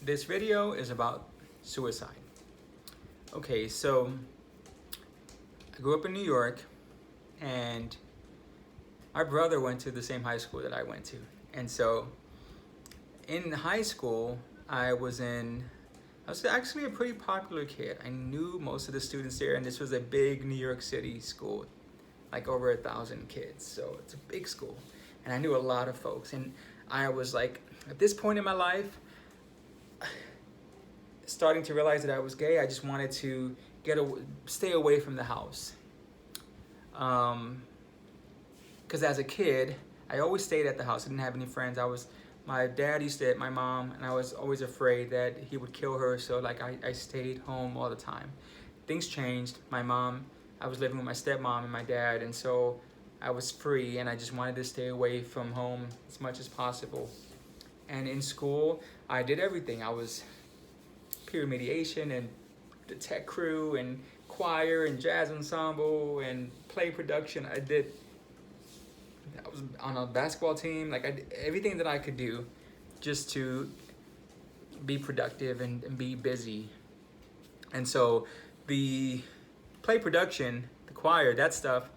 This video is about suicide. Okay, so I grew up in New York, and my brother went to the same high school that I went to. And so in high school, I was actually a pretty popular kid. I knew most of the students there, and this was a big New York City school, like over 1,000 kids. So it's a big school, and I knew a lot of folks. And I was like, at this point in my life, starting to realize that I was gay. I just wanted to stay away from the house. Because as a kid, I always stayed at the house. I didn't have any friends. My dad used to hit my mom, and I was always afraid that he would kill her. So like I stayed home all the time. Things changed. I was living with my stepmom and my dad, and so I was free, and I just wanted to stay away from home as much as possible. And in school, I did everything. I was peer mediation and the tech crew and choir and jazz ensemble and play production. I was on a basketball team. Like I did everything that I could do just to be productive and be busy. And so the play production, the choir, that stuff,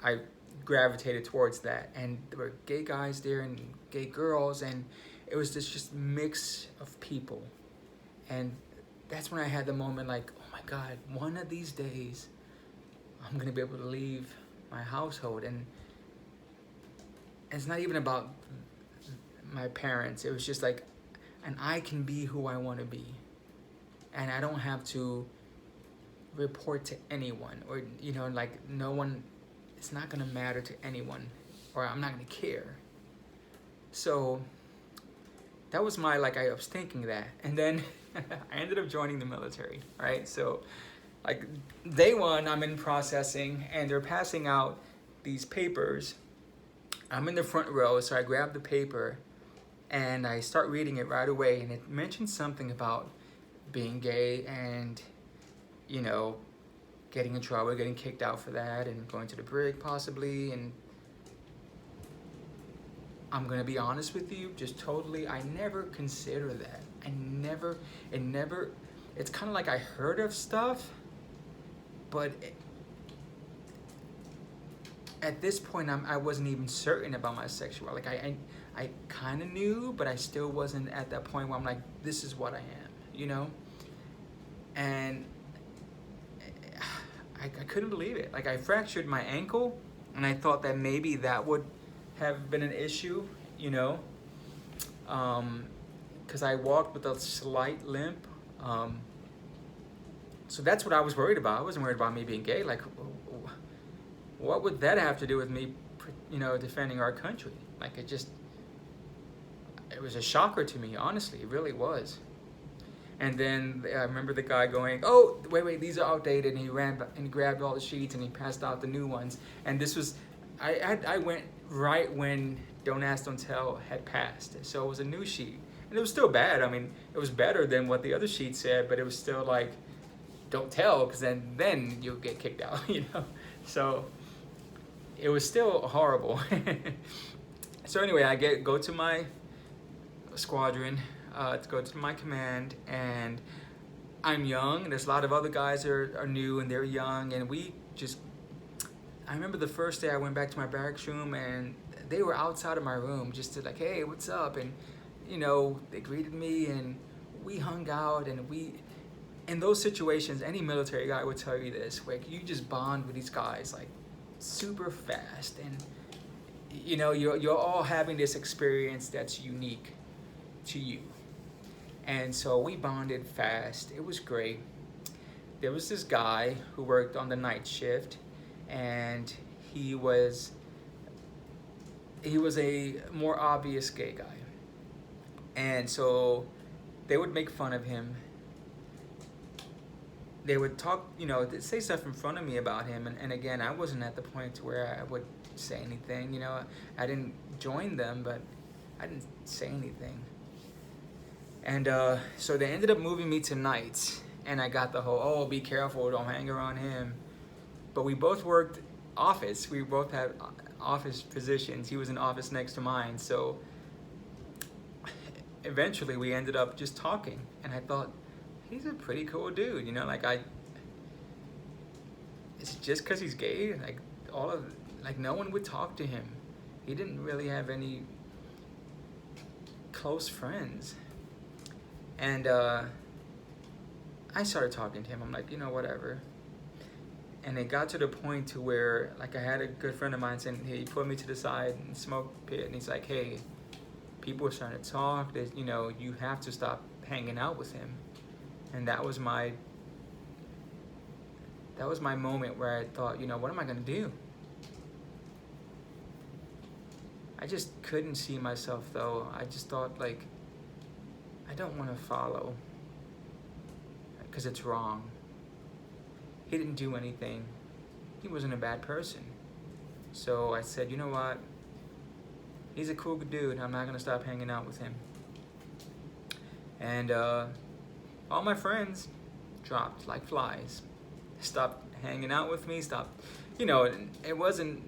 I gravitated towards that. And there were gay guys there and gay girls, and it was this just mix of people. And that's when I had the moment like, oh my God, one of these days I'm gonna be able to leave my household. And it's not even about my parents. It was just like, and I can be who I want to be. And I don't have to report to anyone, or, like no one, it's not gonna matter to anyone, or I'm not gonna care. So that was I was thinking that. And then I ended up joining the military, right? So like day one, I'm in processing, and they're passing out these papers. I'm in the front row, so I grab the paper and I start reading it right away. And it mentioned something about being gay and, getting in trouble, getting kicked out for that, and going to the brig possibly. And I'm gonna be honest with you, just totally, I never considered that. It's kind of like I heard of stuff, but at this point, I wasn't even certain about my sexuality. Like I kind of knew, but I still wasn't at that point where I'm like, this is what I am, And I couldn't believe it. Like I fractured my ankle, and I thought that maybe that would have been an issue, because I walked with a slight limp. So that's what I was worried about. I wasn't worried about me being gay. Like, what would that have to do with me, defending our country? Like it was a shocker to me, honestly. It really was. And then I remember the guy going, oh, wait, these are outdated. And he ran back and grabbed all the sheets and he passed out the new ones. And this was, I went right when Don't Ask, Don't Tell had passed. So it was a new sheet. And it was still bad. I mean, it was better than what the other sheet said, but it was still like, don't tell, because then you'll get kicked out, So it was still horrible. So anyway, I go to my squadron, to go to my command, and I'm young. There's a lot of other guys that are new, and they're young, and I remember the first day I went back to my barracks room, and they were outside of my room just to like, hey, what's up? And, they greeted me, and we hung out, and in those situations, any military guy would tell you this, like you just bond with these guys like super fast, and you're all having this experience that's unique to you. And so we bonded fast. It was great. There was this guy who worked on the night shift, and he was a more obvious gay guy. And so they would make fun of him. They would talk, they'd say stuff in front of me about him. And again, I wasn't at the point to where I would say anything. I didn't join them, but I didn't say anything. And so they ended up moving me to nights. And I got the whole, oh, be careful, don't hang around him. But we both worked office. We both had office positions. He was in office next to mine. So eventually we ended up just talking, and I thought, he's a pretty cool dude, you know, like it's just because he's gay, like no one would talk to him. He didn't really have any close friends. And I started talking to him. I'm like, whatever. And it got to the point to where, like, I had a good friend of mine saying, hey, he put me to the side and smoke pit, and he's like, hey, people are starting to talk, that, you have to stop hanging out with him. And that was my moment where I thought, what am I gonna do? I just couldn't see myself, though. I just thought, like, I don't want to follow, because it's wrong. He didn't do anything. He wasn't a bad person. So I said, you know what? He's a cool dude. I'm not gonna stop hanging out with him. And all my friends dropped like flies. Stopped hanging out with me. Stopped, it wasn't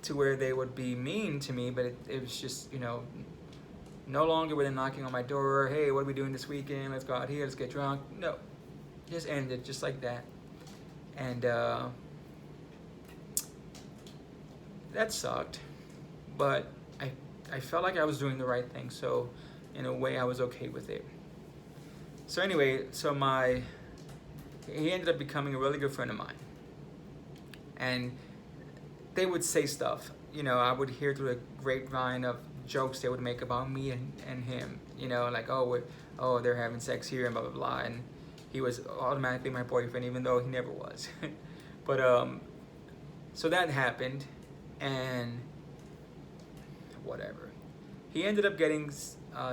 to where they would be mean to me, but it was just, no longer were they knocking on my door, hey, what are we doing this weekend? Let's go out here, let's get drunk. No, just ended just like that. And that sucked, but I felt like I was doing the right thing, so in a way I was okay with it. So anyway, he ended up becoming a really good friend of mine. And they would say stuff, I would hear through the grapevine of jokes they would make about me and him, like, oh, they're having sex here and blah, blah, blah. And he was automatically my boyfriend, even though he never was. But, so that happened, and whatever. He ended up getting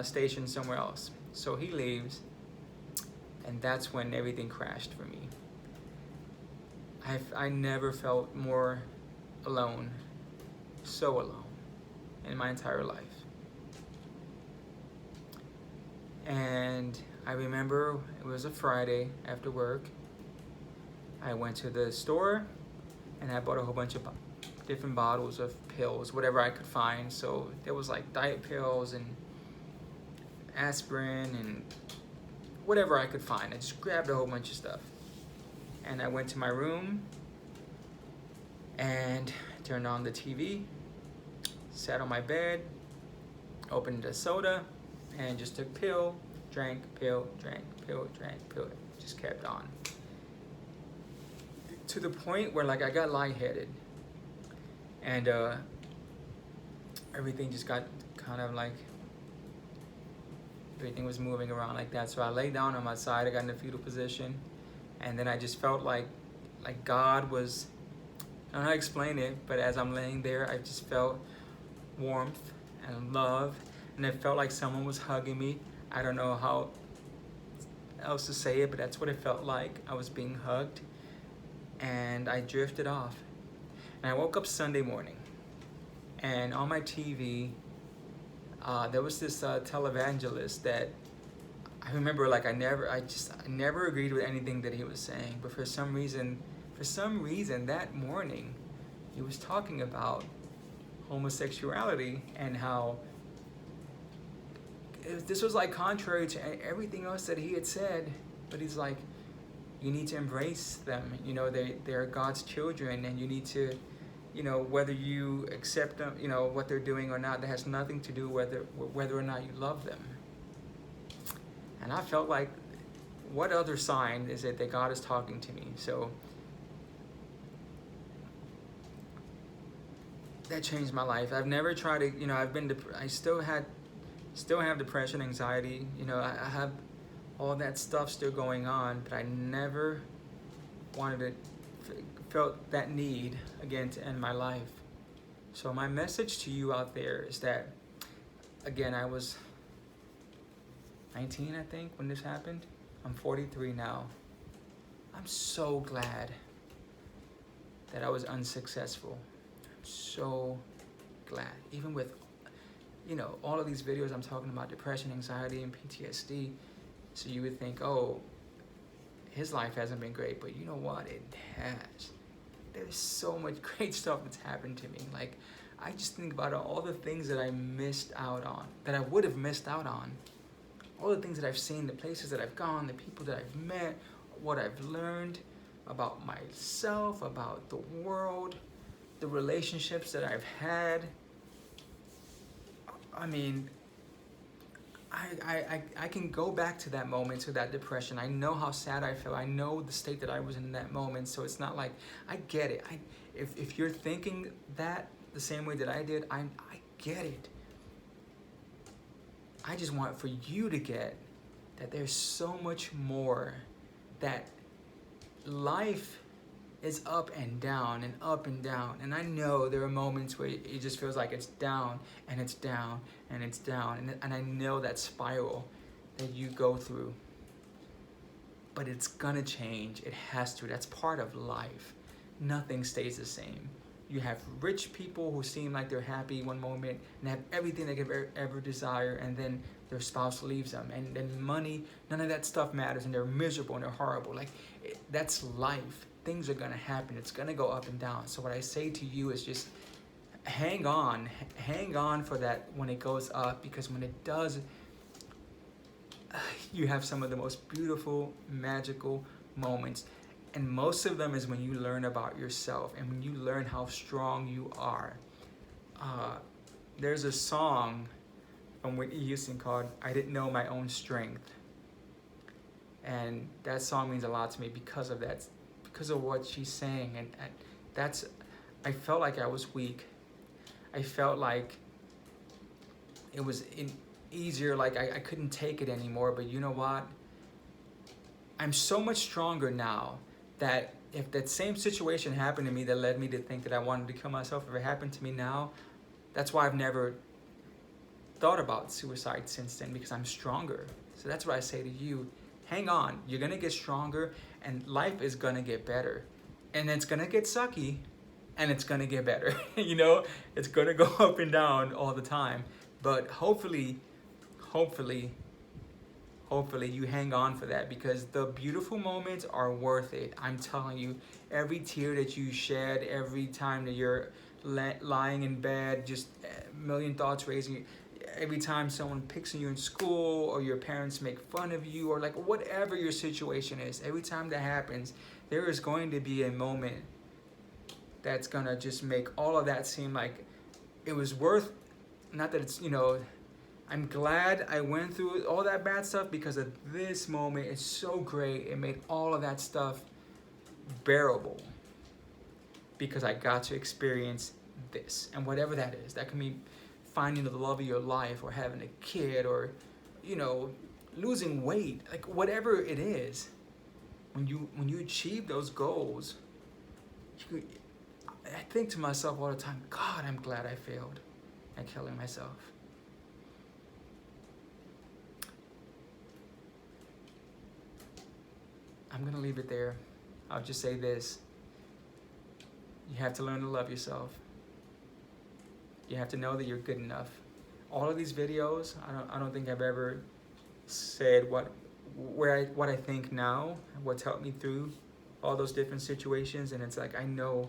stationed somewhere else. So he leaves, and that's when everything crashed for me. I never felt more alone, so alone, in my entire life. And I remember it was a Friday after work. I went to the store and I bought a whole bunch of different bottles of pills, whatever I could find. So there was like diet pills and aspirin and whatever I could find. I just grabbed a whole bunch of stuff. And I went to my room and turned on the TV, sat on my bed, opened a soda, and just took pill, drank, pill, drank, pill, drank, pill. Just kept on. To the point where, like, I got lightheaded. And everything just got kind of like, everything was moving around like that. So I lay down on my side, I got in a fetal position. And then I just felt like God was, I don't know how to explain it, but as I'm laying there, I just felt warmth and love. And it felt like someone was hugging me. I don't know how else to say it, but that's what it felt like. I was being hugged. And I drifted off. And I woke up Sunday morning. And on my TV, there was this televangelist that I remember, like, I never agreed with anything that he was saying. But for some reason that morning, he was talking about homosexuality and how this was like contrary to everything else that he had said. But he's like, you need to embrace them. They're God's children, and you need to, whether you accept them, what they're doing or not, that has nothing to do whether or not you love them. And I felt like, what other sign is it that God is talking to me? So that changed my life. I've never tried to, I still have depression, anxiety. I have all that stuff still going on, but I never felt that need again to end my life. So my message to you out there is that, again, I was 19, I think, when this happened. I'm 43 now. I'm so glad that I was unsuccessful. I'm so glad. Even with, all of these videos I'm talking about depression, anxiety, and PTSD. So you would think, oh, his life hasn't been great, but you know what? It has. There's so much great stuff that's happened to me. Like, I just think about all the things that I missed out on, that I would have missed out on. All the things that I've seen, the places that I've gone, the people that I've met, what I've learned about myself, about the world, the relationships that I've had. I mean, I can go back to that moment, to that depression. I know how sad I felt. I know the state that I was in that moment. So it's not like, I get it. If you're thinking that the same way that I did, I get it. I just want for you to get that there's so much more, that life is up and down and up and down. And I know there are moments where it just feels like it's down and it's down and it's down. And I know that spiral that you go through. But it's gonna change. It has to. That's part of life. Nothing stays the same. You have rich people who seem like they're happy one moment and have everything they could ever desire, and then their spouse leaves them. And then money, none of that stuff matters, and they're miserable and they're horrible. Like, that's life. Things are gonna happen. It's gonna go up and down. So what I say to you is just hang on for that when it goes up, because when it does, you have some of the most beautiful, magical moments. And most of them is when you learn about yourself and when you learn how strong you are. There's a song from Whitney Houston called "I Didn't Know My Own Strength." And that song means a lot to me because of that, because of what she's saying. And that's, I felt like I was weak. I felt like it was easier, like I couldn't take it anymore. But you know what? I'm so much stronger now that if that same situation happened to me that led me to think that I wanted to kill myself, if it happened to me now, that's why I've never thought about suicide since then, because I'm stronger. So that's what I say to you. Hang on. You're going to get stronger, and life is going to get better. And it's going to get sucky, and it's going to get better. You know, it's going to go up and down all the time. But hopefully you hang on for that, because the beautiful moments are worth it. I'm telling you, every tear that you shed, every time that you're lying in bed, just a million thoughts racing, every time someone picks on you in school, or your parents make fun of you, or like whatever your situation is, every time that happens, there is going to be a moment that's gonna just make all of that seem like it was worth, not that it's, you know, I'm glad I went through all that bad stuff, because of this moment. It's so great. It made all of that stuff bearable, because I got to experience this. And whatever that is, that can be finding the love of your life, or having a kid, or, you know, losing weight, like whatever it is. When you achieve those goals, I think to myself all the time, God, I'm glad I failed at killing myself. I'm gonna leave it there. I'll just say this. You have to learn to love yourself. You have to know that you're good enough. All of these videos, I don't think I've ever said what I think now, what's helped me through all those different situations. And it's like, I know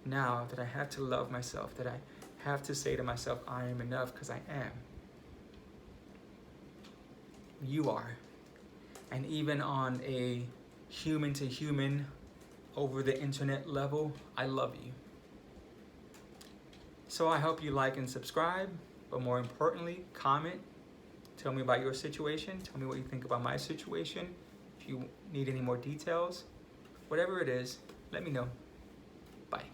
now that I have to love myself, that I have to say to myself, I am enough, because I am. You are. And even on a human to human, over the internet level, I love you. So I hope you like and subscribe, but more importantly, comment. Tell me about your situation. Tell me what you think about my situation. If you need any more details, whatever it is, let me know. Bye.